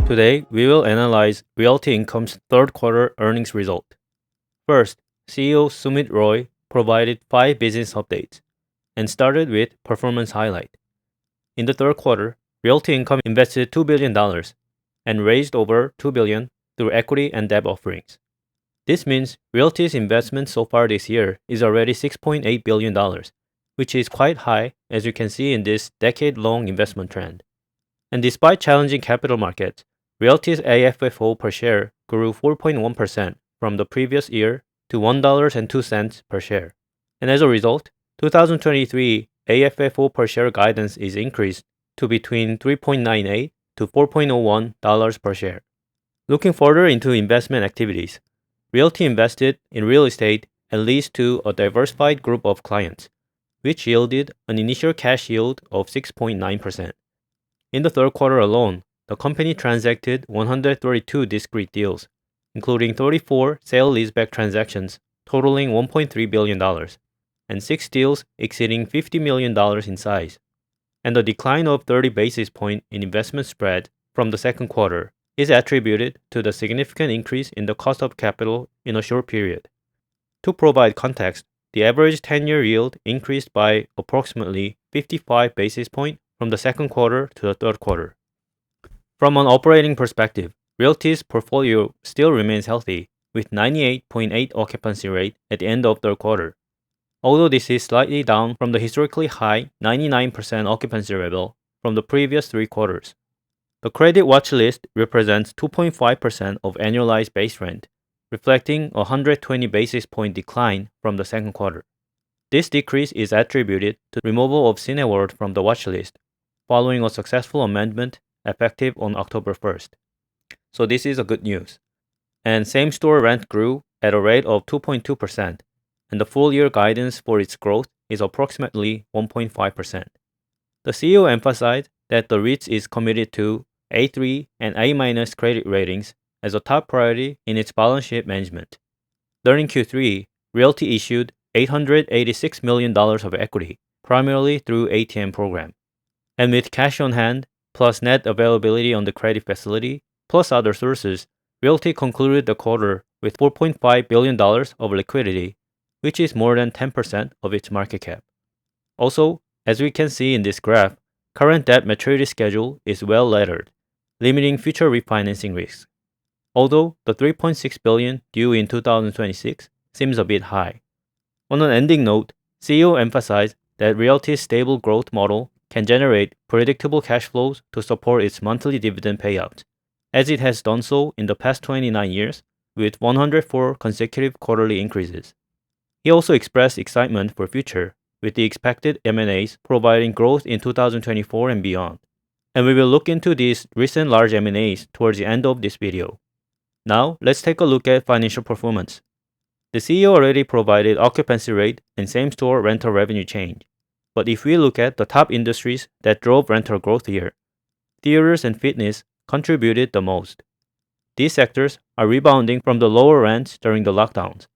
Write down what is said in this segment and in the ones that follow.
Today, we will analyze Realty Income's third quarter earnings result. First, CEO Sumit Roy provided 5 business updates and started with performance highlight. In the third quarter, Realty Income invested $2 billion and raised over $2 billion through equity and debt offerings. This means Realty's investment so far this year is already $6.8 billion, which is quite high as you can see in this decade-long investment trend. And despite challenging capital markets, Realty's AFFO per share grew 4.1% from the previous year to $1.02 per share. And as a result, 2023 AFFO per share guidance is increased to between $3.98 to $4.01 per share. Looking further into investment activities, Realty invested in real estate and leased to a diversified group of clients, which yielded an initial cash yield of 6.9%. In the third quarter alone, the company transacted 132 discrete deals, including 34 sale-leaseback transactions totaling $1.3 billion, and 6 deals exceeding $50 million in size. And the decline of 30 basis points in investment spread from the second quarter is attributed to the significant increase in the cost of capital in a short period. To provide context, the average 10-year yield increased by approximately 55 basis points from the second quarter to the third quarter. From an operating perspective, Realty's portfolio still remains healthy, with 98.8% occupancy rate at the end of third quarter. Although this is slightly down from the historically high 99% occupancy level from the previous 3 quarters. The credit watch list represents 2.5% of annualized base rent, reflecting a 120 basis point decline from the second quarter. This decrease is attributed to the removal of Cineworld from the watch list, following a successful amendment effective on October 1st. So this is a good news. And same-store rent grew at a rate of 2.2%, and the full-year guidance for its growth is approximately 1.5%. The CEO emphasized that the REITs is committed to A3 and A- credit ratings as a top priority in its balance sheet management. During Q3, Realty issued $886 million of equity, primarily through ATM program. And with cash on hand, plus net availability on the credit facility, plus other sources, Realty concluded the quarter with $4.5 billion of liquidity, which is more than 10% of its market cap. Also, as we can see in this graph, current debt maturity schedule is well laddered, limiting future refinancing risks. Although the $3.6 billion due in 2026 seems a bit high. On an ending note, CEO emphasized that Realty's stable growth model can generate predictable cash flows to support its monthly dividend payouts, as it has done so in the past 29 years with 104 consecutive quarterly increases. He also expressed excitement for future, with the expected M&As providing growth in 2024 and beyond. And we will look into these recent large M&As towards the end of this video. Now, let's take a look at financial performance. The CEO already provided occupancy rate and same-store rental revenue change. But if we look at the top industries that drove rental growth here, theaters and fitness contributed the most. These sectors are rebounding from the lower rents during the lockdowns.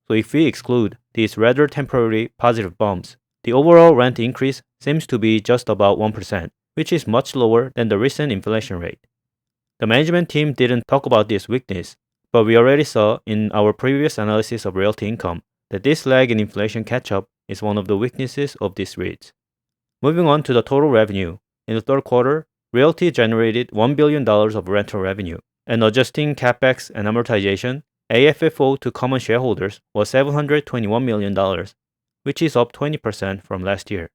So if we exclude these rather temporary positive bumps, the overall rent increase seems to be just about 1%, which is much lower than the recent inflation rate. The management team didn't talk about this weakness, but we already saw in our previous analysis of Realty Income that this lag in inflation catch-up is one of the weaknesses of these REITs. Moving on to the total revenue, in the third quarter, Realty generated $1 billion of rental revenue, and adjusting capex and amortization, AFFO to common shareholders was $721 million, which is up 20% from last year.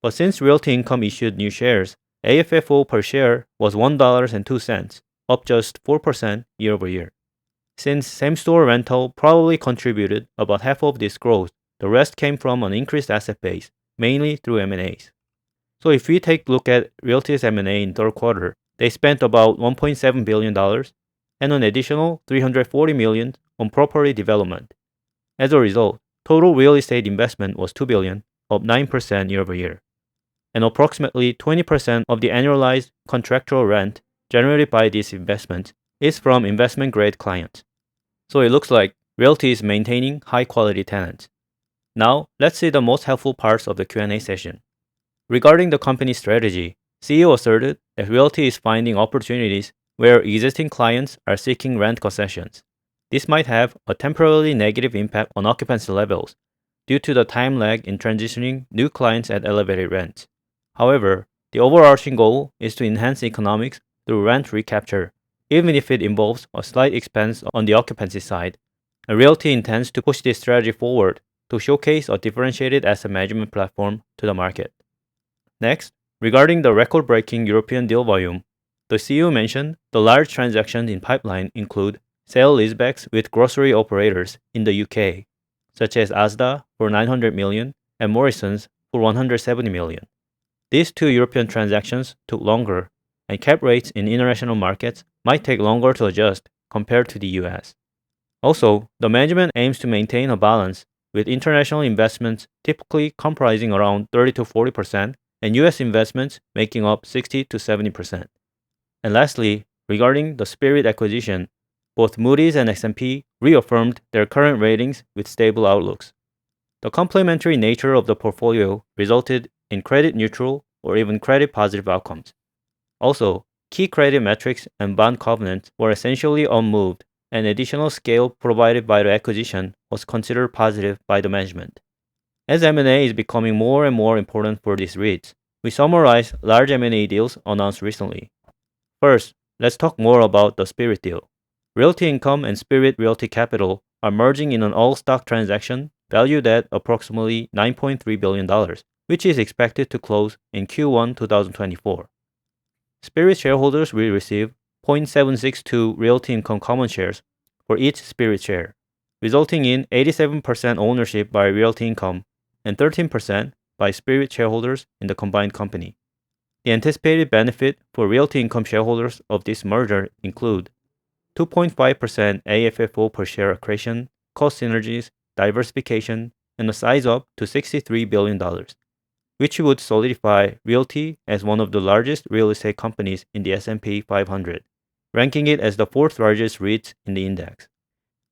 But since Realty Income issued new shares, AFFO per share was $1.02, up just 4% year over year. Since same-store rental probably contributed about half of this growth, the rest came from an increased asset base, mainly through M&As. So if we take a look at Realty's M&A in third quarter, they spent about $1.7 billion and an additional $340 million on property development. As a result, total real estate investment was $2 billion, up 9% year over year. And approximately 20% of the annualized contractual rent generated by this investment is from investment-grade clients. So it looks like Realty is maintaining high-quality tenants. Now, let's see the most helpful parts of the Q&A session. Regarding the company's strategy, CEO asserted that Realty is finding opportunities where existing clients are seeking rent concessions. This might have a temporarily negative impact on occupancy levels due to the time lag in transitioning new clients at elevated rents. However, the overarching goal is to enhance economics through rent recapture, even if it involves a slight expense on the occupancy side. And Realty intends to push this strategy forward to showcase a differentiated asset management platform to the market. Next, regarding the record-breaking European deal volume, the CEO mentioned the large transactions in pipeline include sale-leasebacks with grocery operators in the UK, such as Asda for 900 million and Morrisons for 170 million. These two European transactions took longer, and cap rates in international markets might take longer to adjust compared to the US. Also, the management aims to maintain a balance, with international investments typically comprising around 30 to 40% and US investments making up 60 to 70%. And lastly, regarding the Spirit acquisition, both Moody's and S&P reaffirmed their current ratings with stable outlooks. The complementary nature of the portfolio resulted in credit neutral or even credit positive outcomes. Also, key credit metrics and bond covenants were essentially unmoved, and additional scale provided by the acquisition was considered positive by the management. As M&A is becoming more and more important for these REITs, we summarize large M&A deals announced recently. First, let's talk more about the Spirit deal. Realty Income and Spirit Realty Capital are merging in an all-stock transaction valued at approximately $9.3 billion, which is expected to close in Q1 2024. Spirit shareholders will receive 0.762 Realty Income common shares for each Spirit share, resulting in 87% ownership by Realty Income and 13% by Spirit shareholders in the combined company. The anticipated benefit for Realty Income shareholders of this merger include 2.5% AFFO per share accretion, cost synergies, diversification, and a size up to $63 billion, which would solidify Realty as one of the largest real estate companies in the S&P 500, ranking it as the fourth largest REIT in the index.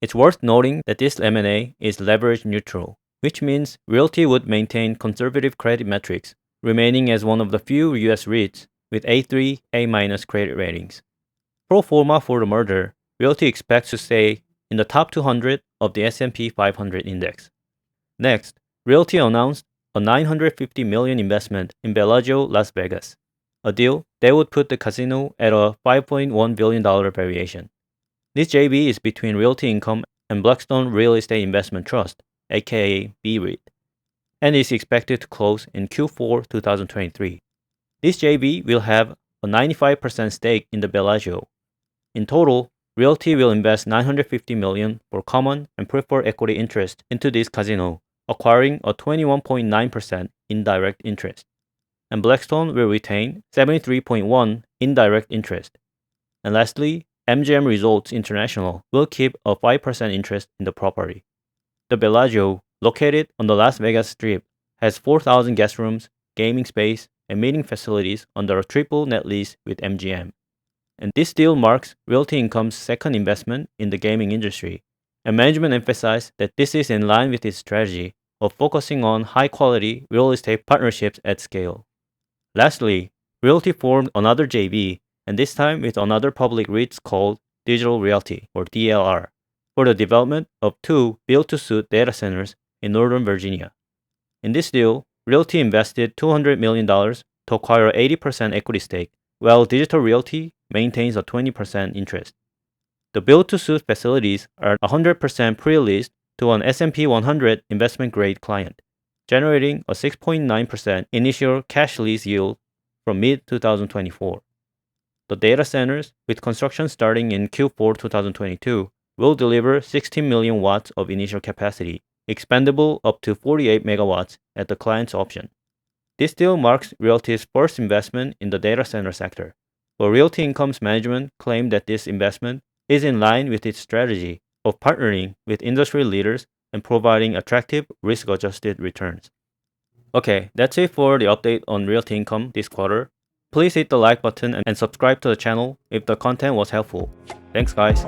It's worth noting that this M&A is leverage neutral, which means Realty would maintain conservative credit metrics, remaining as one of the few US REITs with A3, A- credit ratings. Pro forma for the merger, Realty expects to stay in the top 200 of the S&P 500 index. Next, Realty announced a $950 million investment in Bellagio Las Vegas, a deal that would put the casino at a $5.1 billion valuation. This JV is between Realty Income and Blackstone Real Estate Investment Trust, aka BREIT, and is expected to close in Q4 2023. This JV will have a 95% stake in the Bellagio. In total, Realty will invest $950 million for common and preferred equity interest into this casino, acquiring a 21.9% indirect interest. And Blackstone will retain 73.1% indirect interest. And lastly, MGM Resorts International will keep a 5% interest in the property. The Bellagio, located on the Las Vegas Strip, has 4,000 guest rooms, gaming space, and meeting facilities under a triple net lease with MGM. And this deal marks Realty Income's second investment in the gaming industry, and management emphasized that this is in line with its strategy of focusing on high-quality real estate partnerships at scale. Lastly, Realty formed another JV, and this time with another public REIT called Digital Realty, or DLR, for the development of two build-to-suit data centers in Northern Virginia. In this deal, Realty invested $200 million to acquire an 80% equity stake, while Digital Realty maintains a 20% interest. The build-to-suit facilities are 100% pre-leased to an S&P 100 investment-grade client, generating a 6.9% initial cash lease yield from mid-2024. The data centers, with construction starting in Q4 2022, will deliver 16 million watts of initial capacity, expandable up to 48 megawatts at the client's option. This deal marks Realty's first investment in the data center sector, but Realty Income's management claimed that this investment is in line with its strategy of partnering with industry leaders and providing attractive risk-adjusted returns. Okay, that's it for the update on Realty Income this quarter. Please hit the like button and subscribe to the channel if the content was helpful. Thanks guys.